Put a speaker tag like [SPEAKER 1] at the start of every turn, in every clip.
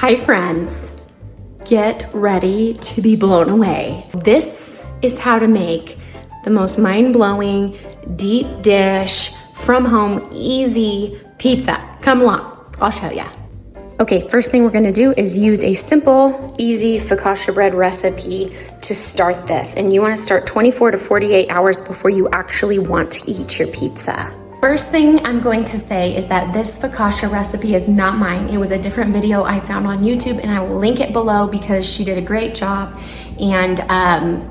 [SPEAKER 1] Hi friends, get ready to be blown away. This is how to make the most mind-blowing deep dish from home easy pizza. Come along, I'll show ya. Okay, first thing we're gonna do is use a simple, easy focaccia bread recipe to start this. And you wanna start 24 to 48 hours before you actually want to eat your pizza. First thing I'm going to say is that this focaccia recipe is not mine. It was a different video I found on YouTube, and I will link it below because she did a great job. And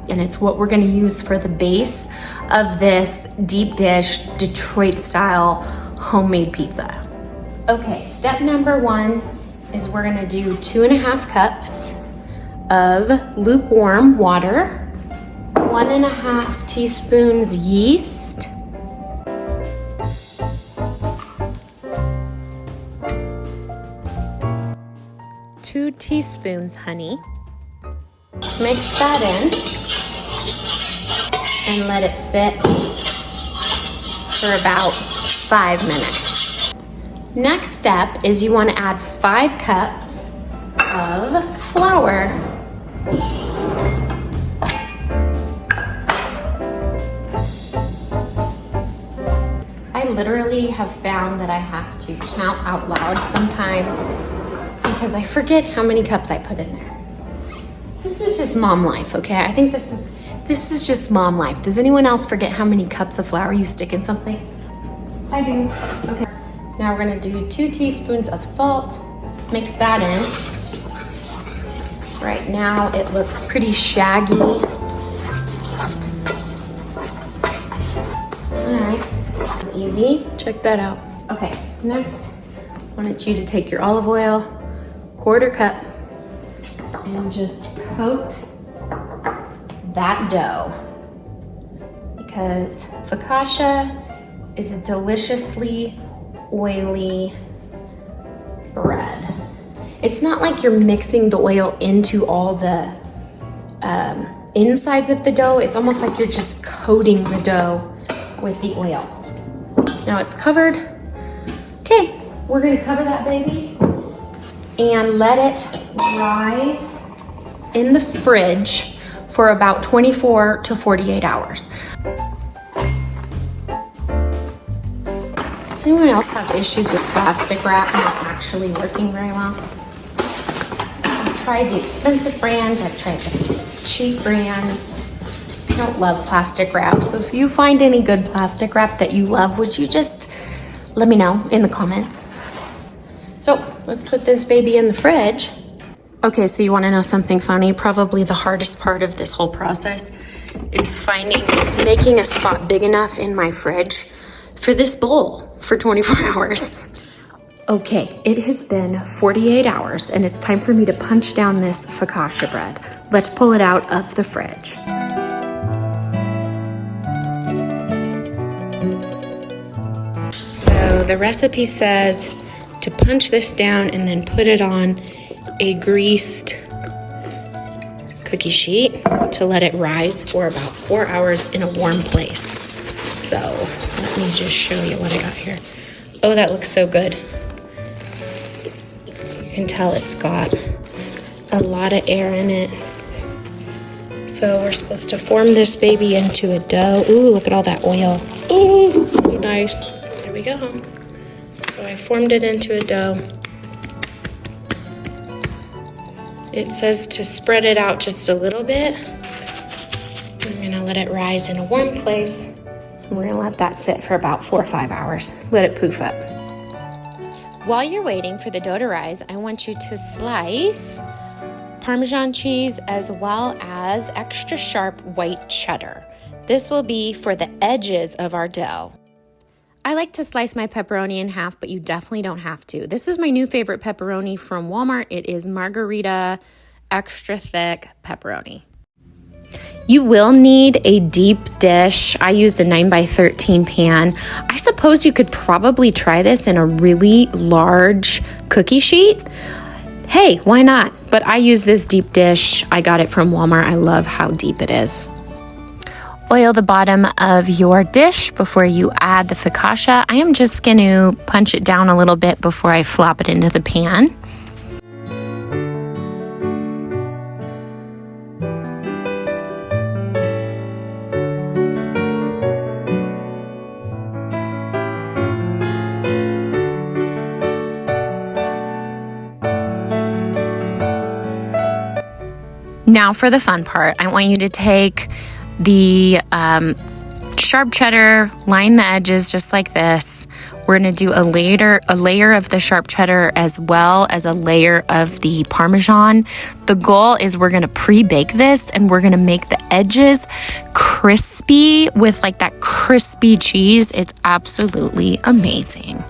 [SPEAKER 1] it's what we're gonna use for the base of this deep dish, Detroit style homemade pizza. Okay, step number one is we're gonna do 2.5 cups of lukewarm water, 1.5 teaspoons yeast, 2 teaspoons honey. Mix that in and let it sit for about 5 minutes. Next step is you want to add 5 cups of flour. I literally have found that I have to count out loud sometimes because I forget how many cups I put in there. This is just mom life, okay? I think this is just mom life. Does anyone else forget how many cups of flour you stick in something? I do. Okay. Now we're gonna do 2 teaspoons of salt. Mix that in. Right now it looks pretty shaggy. All right, easy. Check that out. Okay, next, I wanted you to take your olive oil, 1/4 cup, and just coat that dough, because focaccia is a deliciously oily bread. It's not like you're mixing the oil into all the insides of the dough. It's almost like you're just coating the dough with the oil. Now it's covered. Okay, we're gonna cover that baby and let it rise in the fridge for about 24 to 48 hours. Does anyone else have issues with plastic wrap not actually working very well? I've tried the expensive brands, I've tried the cheap brands. I don't love plastic wrap, so if you find any good plastic wrap that you love, would you just let me know in the comments? So let's put this baby in the fridge. Okay, so you wanna know something funny? Probably the hardest part of this whole process is making a spot big enough in my fridge for this bowl for 24 hours. Okay, it has been 48 hours and it's time for me to punch down this focaccia bread. Let's pull it out of the fridge. So the recipe says to punch this down and then put it on a greased cookie sheet to let it rise for about 4 hours in a warm place. So let me just show you what I got here. Oh, that looks so good. You can tell it's got a lot of air in it. So we're supposed to form this baby into a dough. Ooh, look at all that oil. Ooh, so nice. There we go. So I formed it into a dough. It says to spread it out just a little bit. I'm gonna let it rise in a warm place. We're gonna let that sit for about 4 or 5 hours. Let it poof up. While you're waiting for the dough to rise, I want you to slice Parmesan cheese as well as extra sharp white cheddar. This will be for the edges of our dough. I like to slice my pepperoni in half, but you definitely don't have to. This is my new favorite pepperoni from Walmart. It is margarita extra thick pepperoni. You will need a deep dish. I used a 9x13 pan. I suppose you could probably try this in a really large cookie sheet. Hey, why not? But I use this deep dish. I got it from Walmart. I love how deep it is. Oil the bottom of your dish before you add the focaccia. I am just going to punch it down a little bit before I flop it into the pan. Now for the fun part, I want you to take the sharp cheddar, line the edges just like this. We're gonna do a layer of the sharp cheddar as well as a layer of the parmesan. The goal is we're gonna pre-bake this and we're gonna make the edges crispy with like that crispy cheese. It's absolutely amazing.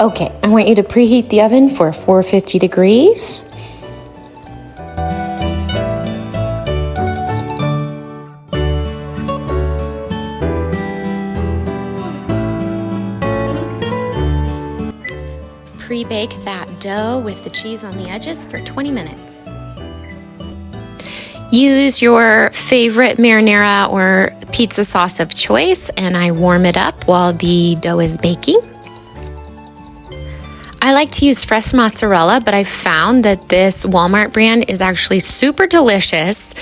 [SPEAKER 1] Okay, I want you to preheat the oven for 450 degrees. Pre-bake that dough with the cheese on the edges for 20 minutes. Use your favorite marinara or pizza sauce of choice, and I warm it up while the dough is baking. I like to use fresh mozzarella, but I've found that this Walmart brand is actually super delicious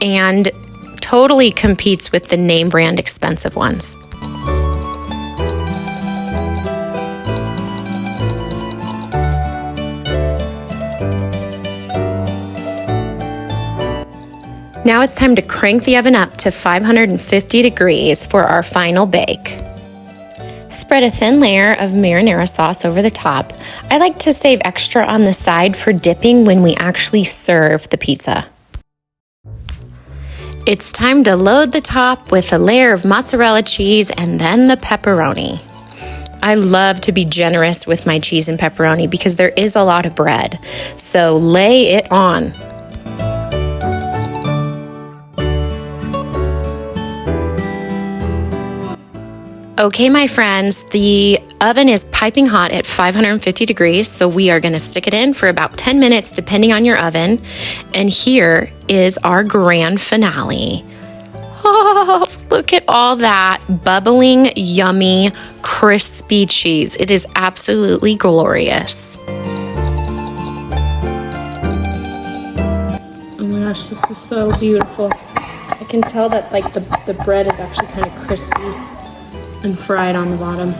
[SPEAKER 1] and totally competes with the name brand expensive ones. Now it's time to crank the oven up to 550 degrees for our final bake. Spread a thin layer of marinara sauce over the top. I like to save extra on the side for dipping when we actually serve the pizza. It's time to load the top with a layer of mozzarella cheese and then the pepperoni. I love to be generous with my cheese and pepperoni because there is a lot of bread, so lay it on. Okay, my friends, the oven is piping hot at 550 degrees, so we are gonna stick it in for about 10 minutes, depending on your oven. And here is our grand finale. Oh, look at all that bubbling, yummy, crispy cheese. It is absolutely glorious. Oh my gosh, this is so beautiful. I can tell that like the bread is actually kind of crispy and fried on the bottom.